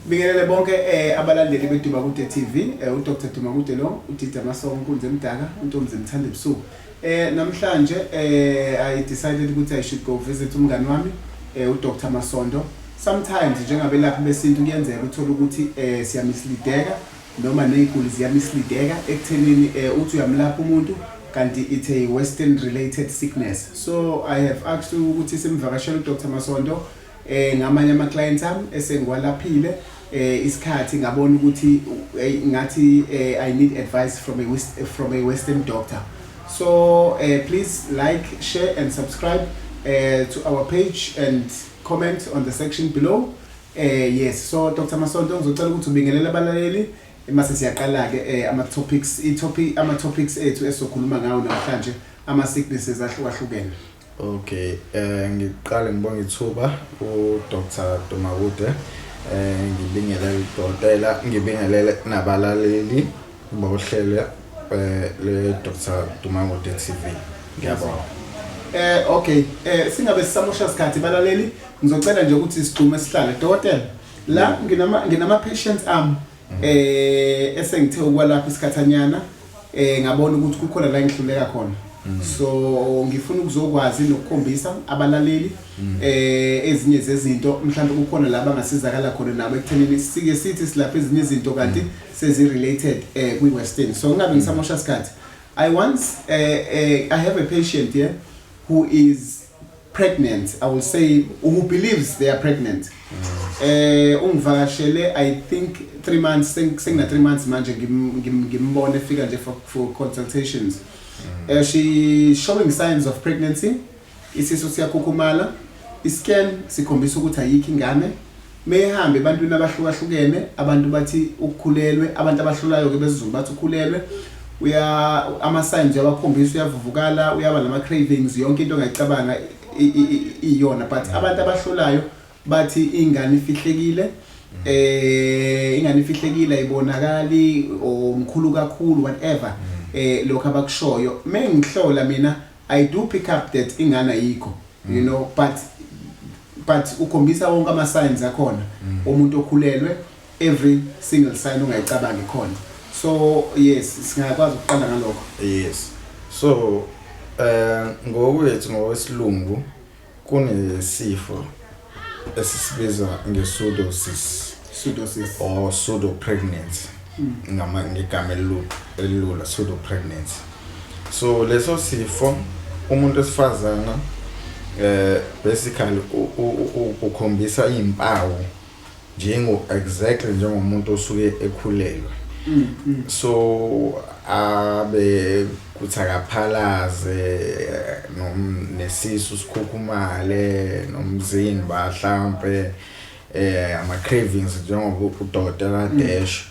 Bingelele bonke abalandeli beDumakude TV, uDr Dumakude lo, uDida Masongo Nkunzi Mdaka, uNtombi Mthande Busuku. Namhlanje I decided ukuthi I should go visit umngani wami, uDr Masondo. Sometimes njengabelaphi besintu kuyenzeka uthola ukuthi siyamisleadeka noma neziguli ziyamisleadeka ekuthenini uthi uyamlapha umuntu kanti it's a western related sickness. So I have asked ukuthi simvakashele uDr Masondo ngamanye ama clients ami esengwalaphile isikhathi ngabona ukuthi ngathi I need advice from a western doctor. So please like, share and subscribe to our page and comment on the section below. Yes, so Dr. Masondo ngizocela ukuthi ubingelele abalaleli mase siyaqala ke ama topics ethu esokhuluma ngawo namhlanje ama sicknesses ahlukahlukene. Okay, ngiqale ngibonga ithuba uDr Dumakude. Ngibingelele udokotela, ngibingelele nabalaleli bohlelo le Dr Dumakude TV. Ngiyabonga. Okay, singabe sisamosha isikhathi balaleli, ngizocela nje ukuthi sigcume sihlale dokotela. La nginama patients esengithe ukwalapha isikhathanyana ngabona ukuthi kukhona la ngihluleka khona. So ngifuna ukuzokwazi nokukhombisa abalaleli ezinye zezinto mhlawumbe kukhona la bangasizakala khona nabo ekuthenini sike sithi silapha ezinye izinto kanti sezi related kwi western. So ngabe ngisamosha isikhathi. I have a patient here who is pregnant. I will say who believes they are pregnant. Ungivakashele I think 3 months, sengina 3 months manje ngimbone efika nje for consultations. She showing signs of pregnancy. Isisu siyakhukhumala. Iscan sikhombisa ukuthi ayikho ingane. Mehambe ebantwini abahlukahlukene, abantu bathi ukukhulelwe, abantu abahlulayo ke bezizulu bathi ukhulelwe. Ama signs yabakhombisa uyavuvukala, uyaba nama cravings, yonke into ongayicabanga iyona, but abantu abahlulayo bathi ingane ifihlekile. Ingane ifihlekile ayibonakali omkhulu kakhulu whatever. Lokho abakushoyo mengihlola mina I do pick up that ingane ayikho, you know, but ukhombisa wonke ama signs akhona umuntu okhulelwe, every single sign ungayicabanga ikhona. So yes, singakwazi ukuqala ngalokho. Yes, so ngokwesilungu kunesifo esisibiza nge-pseudosis or pseudo pregnancy. Ngigama elula pseudo pregnancy. So leso sifo umuntu esifazana basically ukhombisa impawu exactly njengomuntu osuke ekhulelwe. So abe kuthakaphalaze nesisu sikhukhumale nomzimba mhlambe ama cravings njengoba udokotela dash.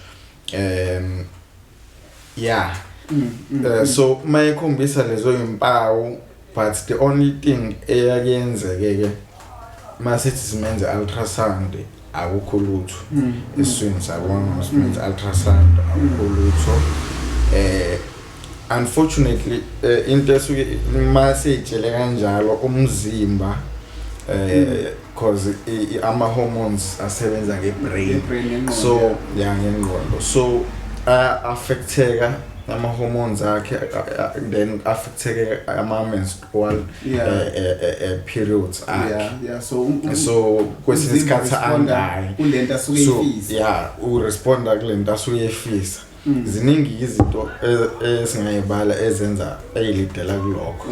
Yeah. So mayikhombisa lezo impawu, but the only thing eyakenzeke ke masithi simenze ultrasound akukho lutho eswini sabona simenze ultrasound akukho lutho. Unfortunately into esuke masitshele kanjalo umzimba cause ama hormones asebenza ngebrain, so ngengqondo, so affecteka ama hormones akhe, then affecteka ama menstrual periods akhe. So kwesinye isikhathi angayi kulento asuke ifisa. Yeah, uresponda kulento asuke ifisa. Ziningi izinto esingayibala ezenza eyilidela kulokho.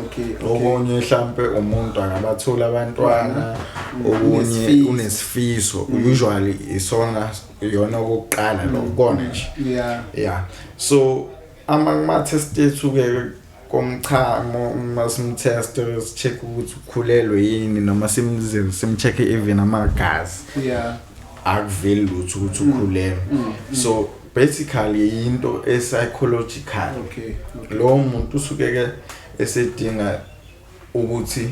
Okunye mhlambe umuntu angabathola abantwana, okunye unesifiso, usually isona yona okokuqala lokubona nje. Yeah. So ama test ethu ke komchamo masimtest check ukuthi ukhulelwe yini noma simcheck even amagazi. Akuveli lutho ukuthi ukhulelwe. So basically into psychological. Lo muntu usuke ke esedinga ukuthi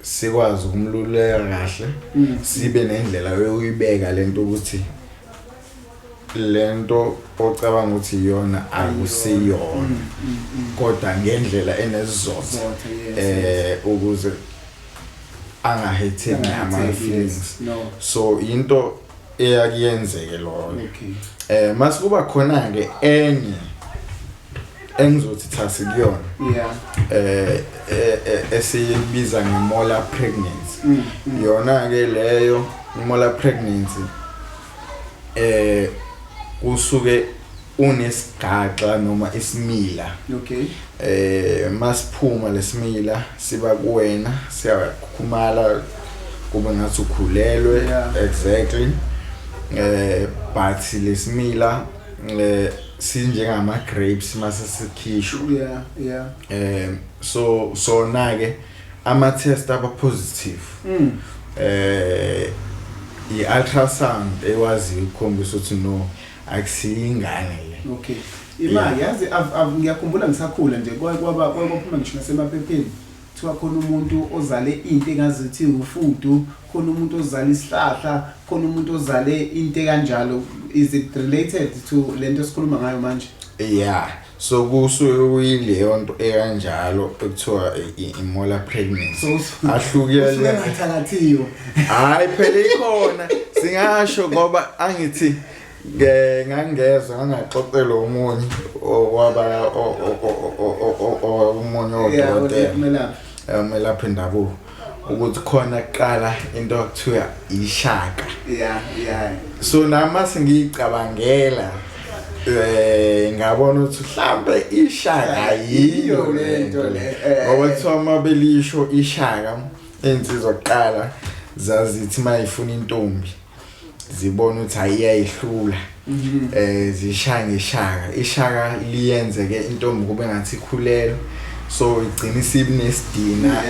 sikwazi ukumluleka kahle, sibe nendlela yoyibeka lento ukuthi lento ocabanga ukuthi iyona akusiyona, kodwa ngendlela enesizotha ukuze angahetheni ama feelings. So into eyakuyenzeke lokho. Okay. Masikuba khona ke enye engizothi thasi kuyona. Yeah. Esiyibiza ngemolar pregnancy. Yona ke leyo molar pregnancy usuke unesigaxa noma isimila. Okay. Masiphuma lesimila siba kuwena siyakhumala kube ngathi ukhulelwe. Exactly. But lesimila sinjengama grapes mase sikhishwa. Yeah. So na ke ama test aba positive. I ultrasound ewazi ukhombisa ukuthi no akusiyingane le. Okay. Imali yazi ngiyakhumbula ngisakhula nje kwaba phuma ngisho nasemaphepheni kuthiwa khona umuntu ozale into engazithi ufudu, khona umuntu ozale isihlahla, khona umuntu ozale into kanjalo. Is it related to lento esikhuluma ngayo manje? Yeah. So kusuyileyo nto ekanjalo ekuthiwa imolar pregnancy. Ahlukile ngathakathiyo. Hayi phela ikhona singasho ngoba angithi ngangezwe ngaxoxela umunye waba umunye odokotela umelaphi ndabuko ukuthi khona qala into ekuthiwa ishaka. Yeah. So nama singicabangela ngabona ukuthi mhlambe ishaka yiyo lento le ngoba kuthiwa mabelisho ishaka insizwa oqala zazithi mayifuna intombi zibona ukuthi ayiyayihlula zishaya ngeshaka ishaka liyenze ke intombi kube ngathi ikhulelwe so igcina isibinesidina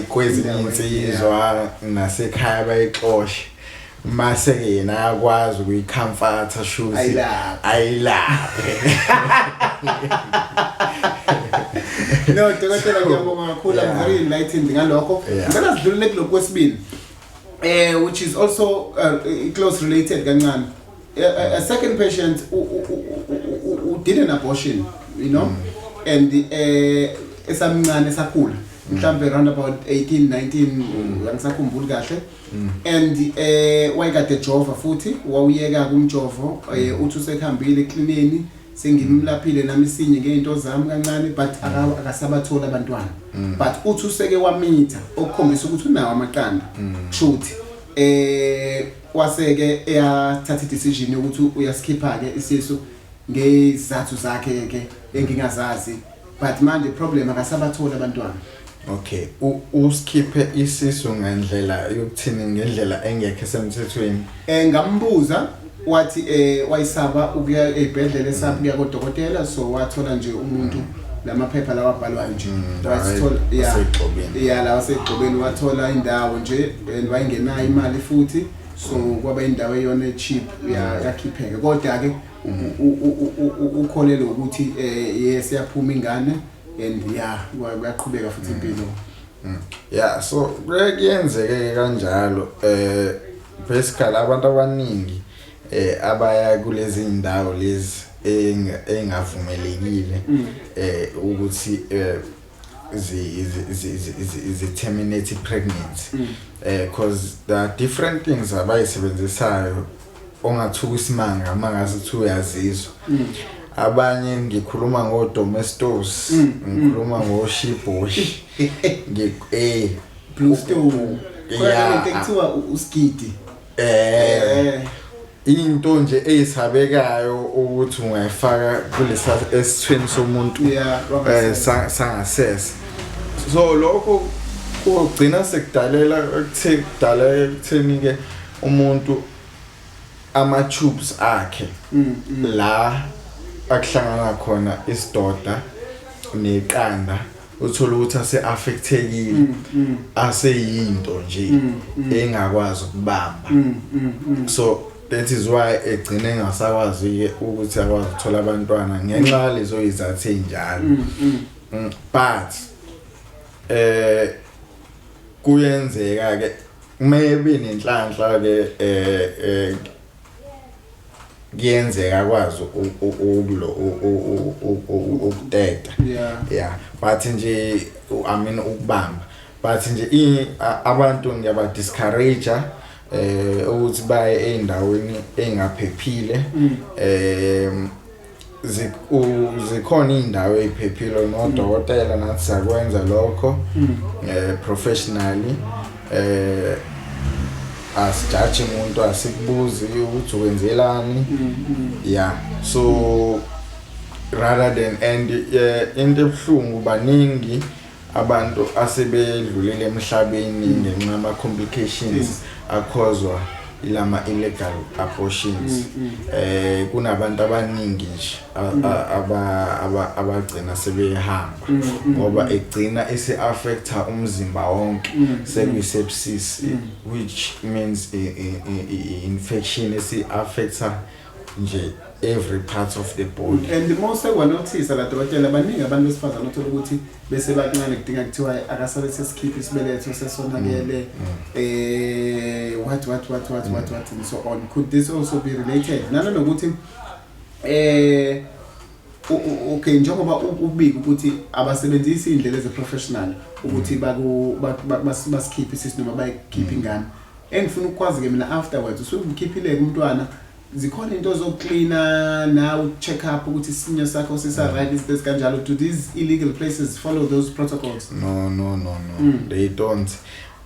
kwezinye insizwa nasekhaya bayixoshe mase ke yena yakwazi ukuyicomforta shuthi ayilaphe. No dokotela ngiyabonga kakhulu. I'm very enlightened ngalokho. Ngicela sidlulele kuloko kwesibili which is also close related kancane. A second patient who did an abortion, you know, and esamncane esakhula mhlambe around about 18 19 angisakhumbuli kahle. And wayekade jova futhi wawuyeka kumjovo uthi usekhambile eklinini sengimlaphile nami sinye ngeinto zami kancane but akasabathola abantwana. But uthi useke wamitha okukhombisa ukuthi unawo amaqanda kushuthi waseke eyathatha decision ukuthi uyaskipha ke isisu ngezathu zakhe ke engingazazi but manje problem akasabathola abantwana. Okay, uskiphe isisu ngendlela yokuthini ngendlela engekho semthethweni. Ngambuza wathi wayisaba ukuya ezibhedlela esaphi kuya kodokotela so wathola nje umuntu lamaphepha lawa abhalwa nje. Wasithola la wasegqobeni wathola indawo nje wayingenayo imali futhi so kwaba indawo eyona cheap yakhipheke kodwa ke ukholelo ukuthi yes yaphuma ingane and kuyaqhubeka futhi impilo. So kuyenzeke kanjalo basically abantu abaningi abaya kulezi indawo lezi engavumelekile ukuthi zi terminate pregnancy because there are different things abayisebenzisayo ongathuka isimanga mangase uthi uyazizwa. Abanye ngikhuluma ngodomestos ngikhuluma ngoshibosh blue stone kuthiwa uskidi into nje eyisabekayo ukuthi ungayifaka kulesa esithweni somuntu sangasese. So lokho kugcina sekudalela ekutheni ke umuntu ama tubes akhe la akuhlangana khona isidoda neqanda uthola ukuthi ase affectekile aseyinto nje engakwazi ukubamba. So that is why egcina engasakwazi ukuthi akwazi ukuthola abantwana ngenxa lezo izathu enjalo. But kuyenzeka ke maybe nenhlanhla ke kuyenzeka kwazi ukuteta. But nje I mean ukubamba but nje abantu ngiyaba discourage ukuthi baye eindaweni engaphephile zikhona indawo eziphephile nodokotela nathi sakwenza lokho professionally asijudge umuntu asikubuzi ukuthi wenzelani yeah so rather than and into ebuhlungu baningi abantu asebedlulile emhlabeni ngenxa ama complications acaused ilama illegal abortions kunabantu abaningi nje abagcina sebehamba ngoba egcina ese affecta umzimba wonke sepsis which means infection ese affecta nje every part of the body. And the most I notice la dokotela baningi abantu besifazana uthola ukuthi bese bancane kudinga kuthiwa akasale sesikhipha isibeletho sesonakele what and so on. Could this also be related? Nana nokuthi okay njengoba ubika ukuthi abasebenzisi indlela ezeprofessional ukuthi basikhiphe isisi noma bayikhiphe ingane. Engifuna ukwazi ke mina afterwards usukukhiphile umntwana zikhona into zokucleana now check up ukuthi isinyo sakho sisa right is this kanjalo. Do these illegal places follow those protocols? No. They don't.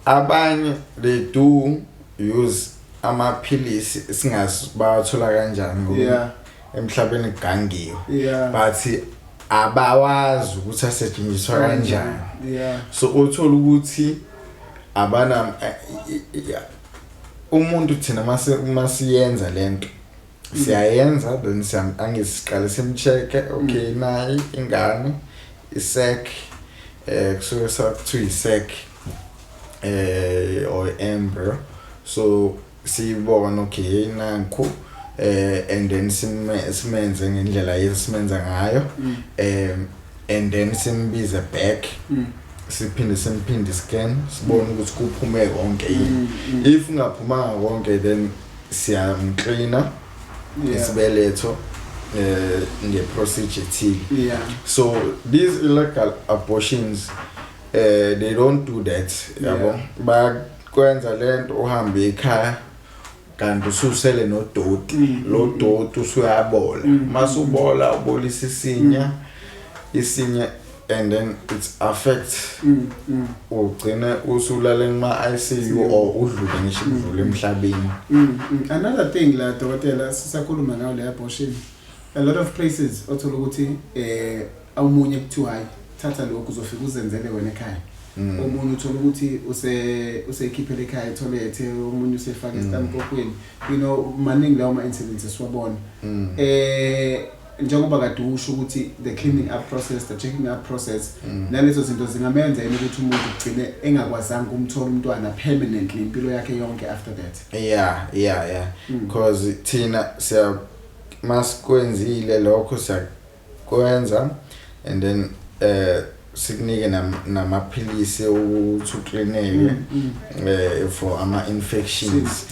Abanye they do use amaphilisi singazi bathola kanjani ngoba emhlabeni gangiwe but abawazi ukuthi asetshenziswa kanjani. So uthola ukuthi abana umuntu thina masiyenza lento siyayenza then angisiqale simcheke okay nayi ingane isek kusuke sakuthiwa isek or embryo so siyibona okay nanku and then simenze ngendlela yesimenza ngayo and then simbize back simphinde scan sibone ukuthi kuphume konke yini. If ungaphumanga konke then siyamcleana isibeletho nge-procedure thile. So these illegal abortions they don't do that yabo bakwenza lento uhambe ekhaya kanti ususele nodoti lo doti usuyabola masubola ubolisa isinya and then it affects ugcina usulala ema ICU or udlule ngisho udlule emhlabeni. Another thing la dokotela sisakhuluma ngayo le abortion, a lot of places othola ukuthi awumunye kuthiwa hayi thatha lokho uzofika uzenzele wena ekhaya. Umuntu uthola ukuthi usekhiphele ekhaya toilet, umunye usefaka isitampokhweni, you know maningi lawo ama incidents siwabona. Njengoba kade usho ukuthi the cleaning up process, the checking up process, nalezo zinto zingamenza ukuthi umuntu ugcine engakwazanga umthola umntwana permanently impilo yakhe yonke after that. Yeah. Because thina siya masikwenzile lokho siyakwenza and then sikunike namaphilisi ukuthi ucleaneke for ama infections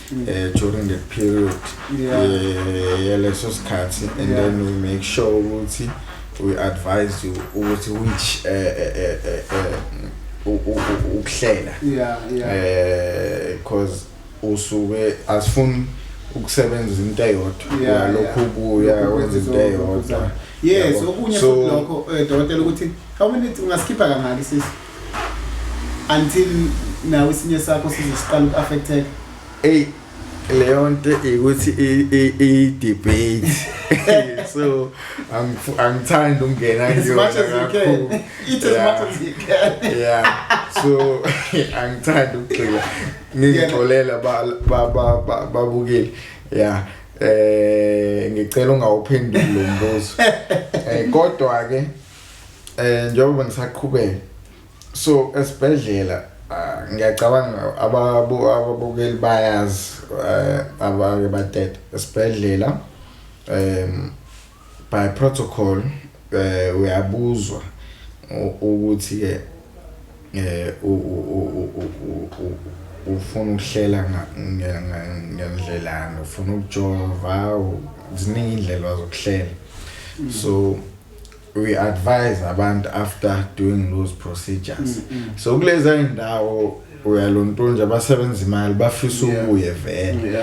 during that period leso sikhathi and then we make sure ukuthi we advise you ukuthi which ukuhlela because usuke asifuni ukusebenza into eyodwa lokho kuya wenza into eyodwa. Yes, okunye futhi lokho dokotela ukuthi how many ungaskipha kangaki sisi until now isinye sakho sizisiqala ukaffected. Leyo nto ukuthi i debate so angithanda ungena kuyona kakhulu. Eat as much as you can. Yeah, so angithanda ukugcina ngixolela babukeli. Yeah. Ngicela ungawuphenduli lo mbuzo. Kodwa ke njengoba ngisaqhubeka so esibhedlela ngiyacabanga ababukeli bayazi abake batete esibhedlela by protocol uyabuzwa ukuthi ke ufuna ukuhlela ngendlela ufuna ukujova ziningi indlela zokuhlela. So we advise abantu after doing those procedures. So kuleza indawo uyalonto nje abasebenza imali bafisa ubuye vele.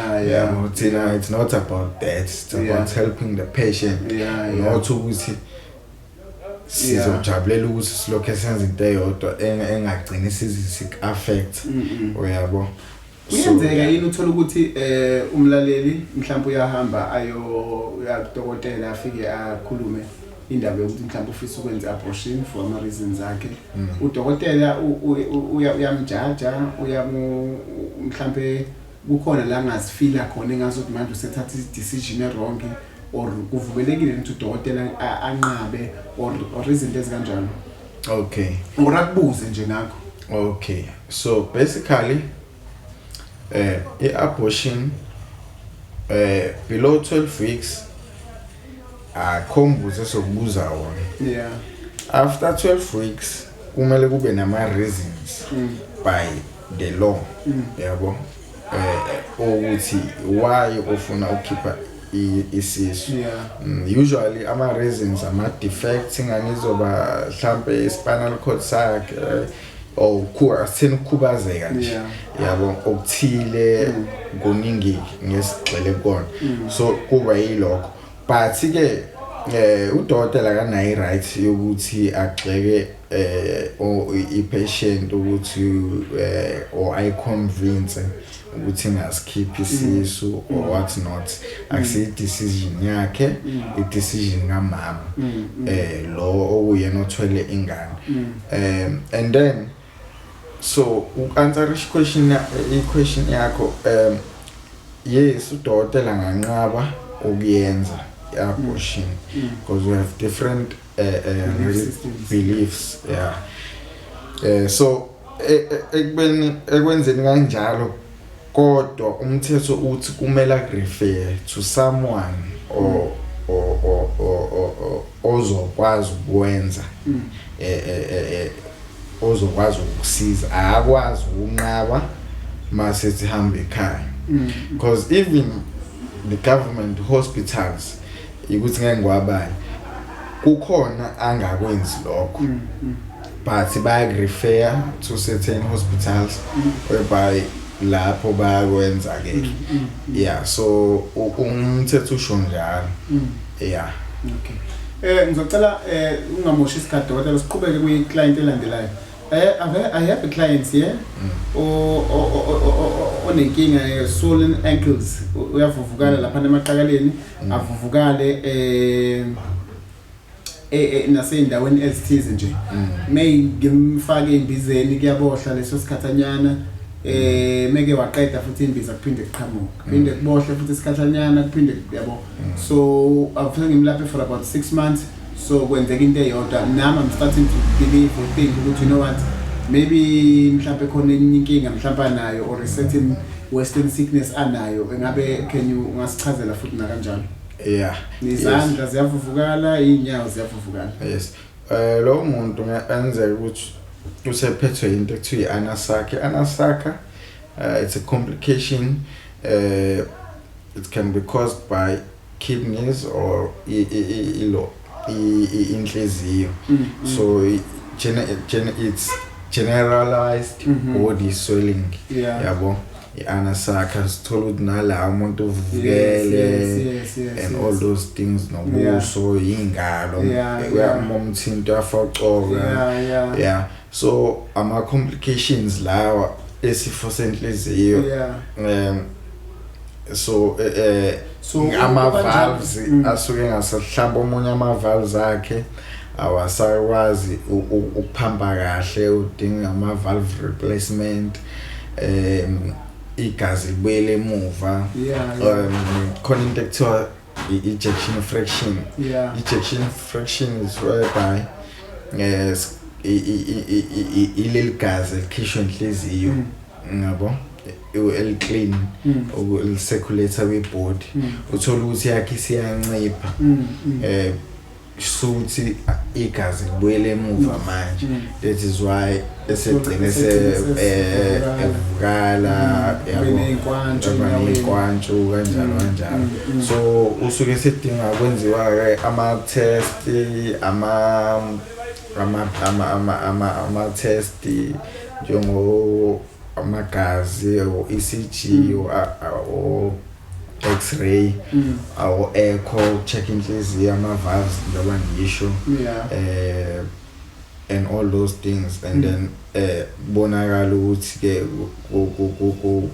Thina it's not about that, it's about helping the patient. Not ukuthi sizojabulela ukuthi silokho esenza into eyodwa engagcini sizik affect uyabo. Kuyenzeka yini uthola ukuthi umlaleli mhlawumbe uyahamba uyadokotela afike akhulume indaba yokuthi mhlawumbe ufisa ukwenza abortion for ama reasons akhe. Udokotela uyamjaja mhlawumbe kukhona la ngasifila khona engazothi manje usethatha decision wrong or kuvumelekile ukuthi udokotela anqabe or izinto ezikanjalo. Okay. Urakubuze nje ngakho. Okay. So basically abortion below 12 weeks akhombuze sokubuza wona. After 12 weeks kumele kube nama reasons by the law yabo ukuthi why ufuna ukukhipha isisu. Usually ama reasons ama defects inganizoba mhlambe spinal cord sakhe or kukhubazeka nje yabo okuthile kuningi ngesigxile kona. So kuba yilokho but ke udokotela kanayi right yokuthi agxeke i-patient ukuthi or I convince ukuthi ngasikhipha isisu or what not. Akusiyi decision yakhe, i-decision kamama lo okuyena othwele ingane. And then so answer question yakho yes udokotela nganqaba ukuyenza abortion because we have different beliefs. So ekwenzeni kanjalo kodwa umthetho uthi kumele refer to someone or ozokwazi ukwenza ozokwazi ukusiza akwazi ukunqaba mase sihambe ekhaya because even the government hospitals ukuthi ngeke ngwabani kukhona angakwenzi lokho but baya refer to certain hospitals whereby lapho bayakwenza ke so umthetho usho njalo. Okay. Ngizocela ungamoshi isikhathi dokotela siqhubeke kwi client elandelayo. I have a client here onenkinga swollen ankles uyavuvukala lapha emaqakaleni avuvukale naseyindaweni ezithize nje may ngimfake imbizeni kuyabohla leso sikhathanyana meke waqeda futhi imbiza kuphinde kuqhamuka kuphinde kubohle futhi isikhathanyana kuphinde yabo. So after ngimlaphe for about 6 months so kwenzeka into eyodwa nami I'm starting to believe or think ukuthi you know what maybe mhlawumbe khona enye inkinga mhlawumbe nayo or a certain western sickness anayo engabe can you ungasichazela futhi na kanjalo? Izandla ziyavuvukala inyawo ziyavuvukala. Yes. Lo muntu ngenzeka ukuthi usephethwe into ekuthiwa i-anasaka. Anasaka it's a complication it can be caused by kidneys or inhliziyo. So it's generalized body swelling yabo. I-anasaka sithola ukuthi nala umuntu uvukele and all those things nobuso ingalo uyamomthinto afocoka. So ama complications lawa esifo senhliziyo so ama valves asuke ngasahlamba omunye ama valves akhe awasakwazi ukuphamba kahle udinga ama valve replacement igazi libuyele emuva khona into ekuthiwa ejection fraction. Ejection fraction is whereby ileli gazi likhishwa enhliziyo ngabo el clean or circulator we body uthola ukuthi yakhe siyancipha suthi igazi libuyele emuva manje. That is why esegcine evukala yabo kanjalo. So usuke sedinga kwenziwa ke ama test ama test njengo amagazi o ECG o X-ray or echo checking inhliziyo ama valves njengoba ngisho and all those things and then bonakala ukuthi ke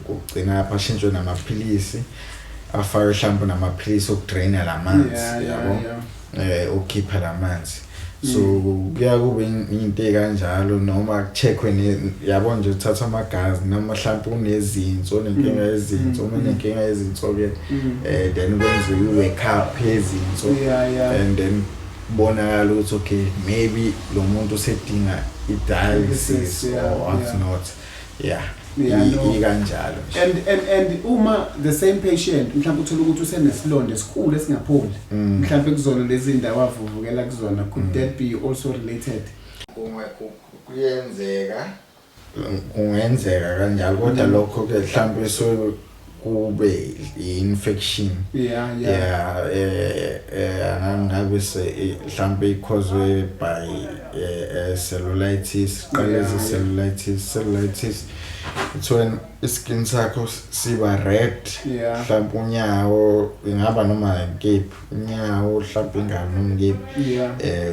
ugcina patient namaphilisi afaka mhlawumbe namaphilisi okudraina lamanzi yabo ukukhipha lamanzi. So kuya kube into kanjalo noma kucheckwe yabo nje uthatha amagazi noma mhlawumbe unezinso nenkinga yezinso uma nenkinga yezinso ke then kwenziwe i-wake up yezinso and then bonakala ukuthi okay maybe lo muntu usedinga i-dialysis or what not ikanjalo. And uma the same patient mhlawumbe uthola ukuthi usenesilonda esikhulu esingapholi mhlawumbe kuzona lezi ndawo avuvukela kuzona, could that be also related? Kungenzeka kanjalo kodwa lokho ke mhlawumbe so kube infection angabe mhlawumbe caused by cellulitis. Cellulitis it's when skin sakho siba red mhlawumbe unyawo ingaba noma ngiphi unyawo mhlawumbe ingaba noma ngiphi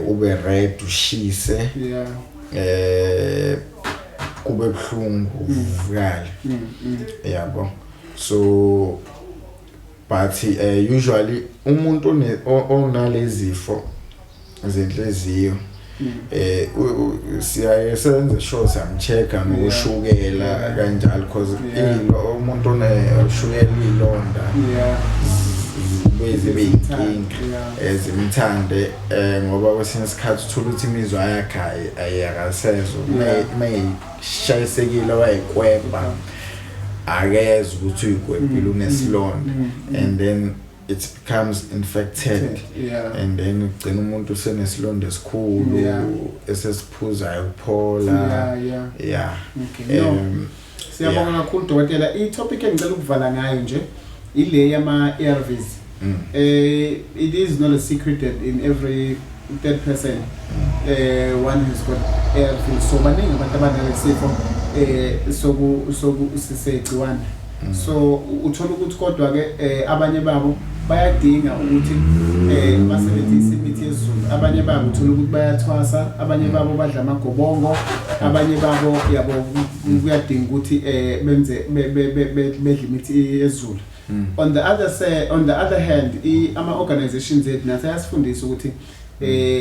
ube red ushise kube buhlungu uvukale yabo. So but usually umuntu onalezifo zenhliziyo siyayenza sure samchecka ngokushukela kanjalo because umuntu onoshukela ilonda zibe inkinga ezimthande ngoba kwesinye isikhathi uthola ukuthi imizwa yakhe ayakasezo mayishayisekile wayikweba akeze ukuthi uyikwebile unesilonda and then it becomes infected and then ugcina umuntu usenesilonda esikhulu esesiphuzayo ukuphola siyabonga kakhulu dokotela. I-topic engicela ukuvala ngayo nje ile yama ARVs. It is not a secret that in every third person one has got ARVs. So baningi abantu abanalesifo sisegciwane. So uthola ukuthi kodwa ke abanye babo bayadinga ukuthi basebenzise imithi yesiZulu, abanye babo uthola ukuthi bayathwasa, abanye babo badla amagobongo, abanye babo yabo kuyadinga ukuthi benze bedle imithi yesiZulu. On the other hand, ama organizations ethu nathi ayasifundisa ukuthi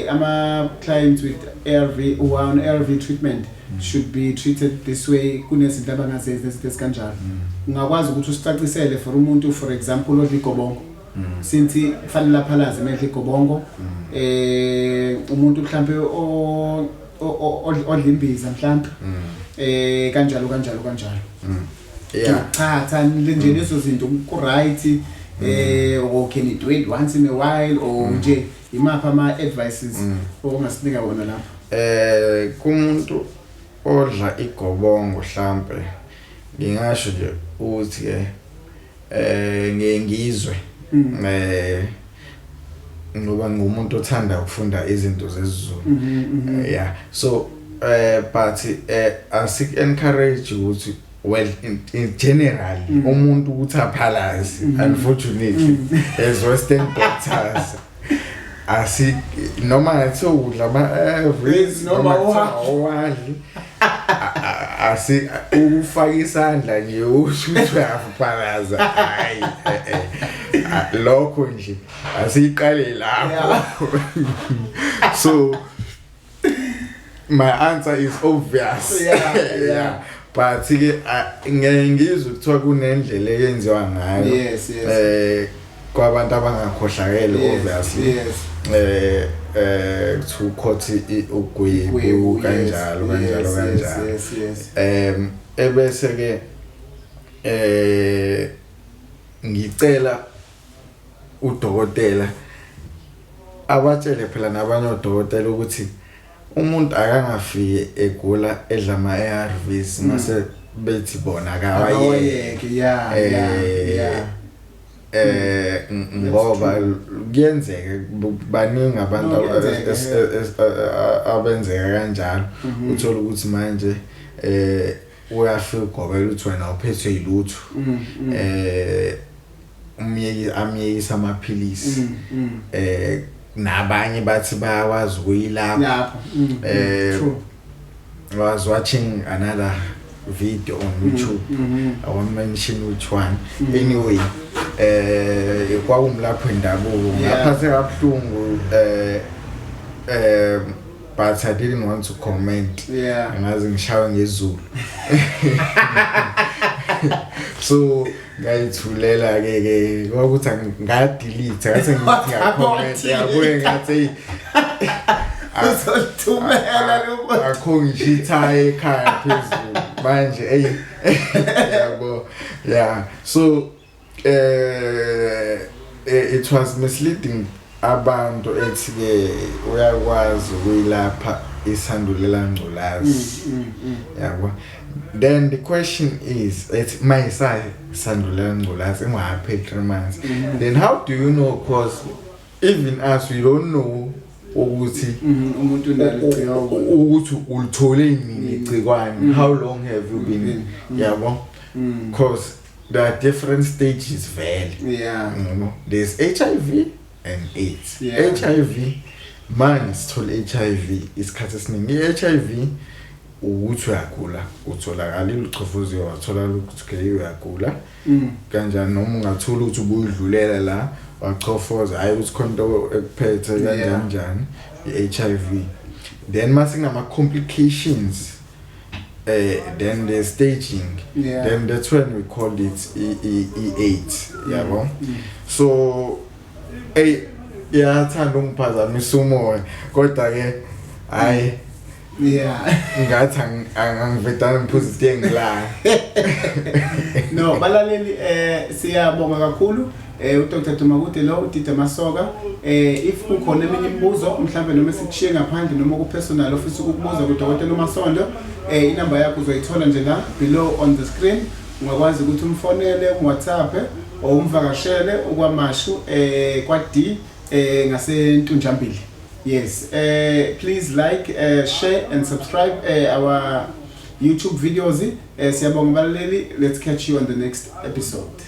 ama clients with ARV or on ARV treatment should be treated this way. Kunezinto abangazenza izinto esikanjalo. Ungakwazi ukuthi usicacisele for umuntu for example odla igobongo. Since kufanele aphalaze medle igobongo umuntu mhlambe odla imbiza mhlambe kanjalo. Cha nje lezo zinto ku right or can you do it once in a while or nje imapha ama advices ongasinika wona lapho kumuntu odla igobongo mhlambe ngingasho nje ukuthi ke ngizwe ngoba ngumuntu othanda ukufunda izinto zesiZulu so but asik encourage ukuthi well in general umuntu ukuthi aphalaze unfortunately as western doctors asik noma ngathi udla ama noma owali asik ufaka isandla nje ukuthi uyaphalaza hayi lokho nje asiqale lapho. So my answer is obvious. But ngiyengizwe kuthiwa kunendlela eyenziwa ngayo kwabantu abangakhohlakele obviously to quote ugwebu kanjalo ebese ke ngicela udokotela abatshele phela nabanye odokotela ukuthi umuntu akangafiki egula edla ama ARVs mase bethi bona akawayeke ngoba kuyenzeka baningi abantu abenzeka kanjalo uthola ukuthi manje uyafika ugobela uthi wena uphethwe yilutho amyekisa amaphilisi nabanye bathi bayakwazi ukuyilapha I was watching another video on YouTube. I won't mention which one. Anyway, kwakumlapho indabuko ngaphathe kabuhlungu but I didn't want to comment. Ngaze ngishawe ngezulu. So ngayithulela ke kwakuthi ngadelete ngathi ngithi ngacomment yabuye ngathi uzothumela lo akho ngishitha ekhaya phezulu manje yabo so it was misleading abantu ethi ke uyakwazi ukuyilapha isandulela ngculazi yabo. Then the question is, it's my side sandulela ngculazi ingaphi 3 months. Then how do you know? Because even us we don't know ukuthi umuntu unalo ukuthi ulithole nini igcikwane. How long have you been yabo? Because there are different stages vele. There's HIV and AIDS. HIV man sithole HIV isikhathi esiningi. HIV ukuthi uyagula utholakala iluchofuzi wathola ukuthi uyagula kanjani noma ungathola ukuthi ubudlulela la wachofoza hayi ukuthi konto ekuphethe kanjani iHIV. Then masinama complications then the staging then that's when we call it AIDS yabo. So yathanda ungiphazamisa umoya kodwa ke hayi ngathi angivedana ngiphuzithe ngila no balaleli siyabonga kakhulu uDr. Tumakute lo uDida Masoka. If kukhona eminye imibuzo mhlambe noma sikushiye ngaphandle noma ku personal office ukubuza kuDr. Masondo inamba yakho uzoyithola nje la below on the screen. Ungakwazi ukuthi umfonele WhatsApp or umvakashele ukwamashu kwa D ngasentunjambili. Yes, please like, share and subscribe our YouTube videos. Siyabonga balaleli. Let's catch you on the next episode.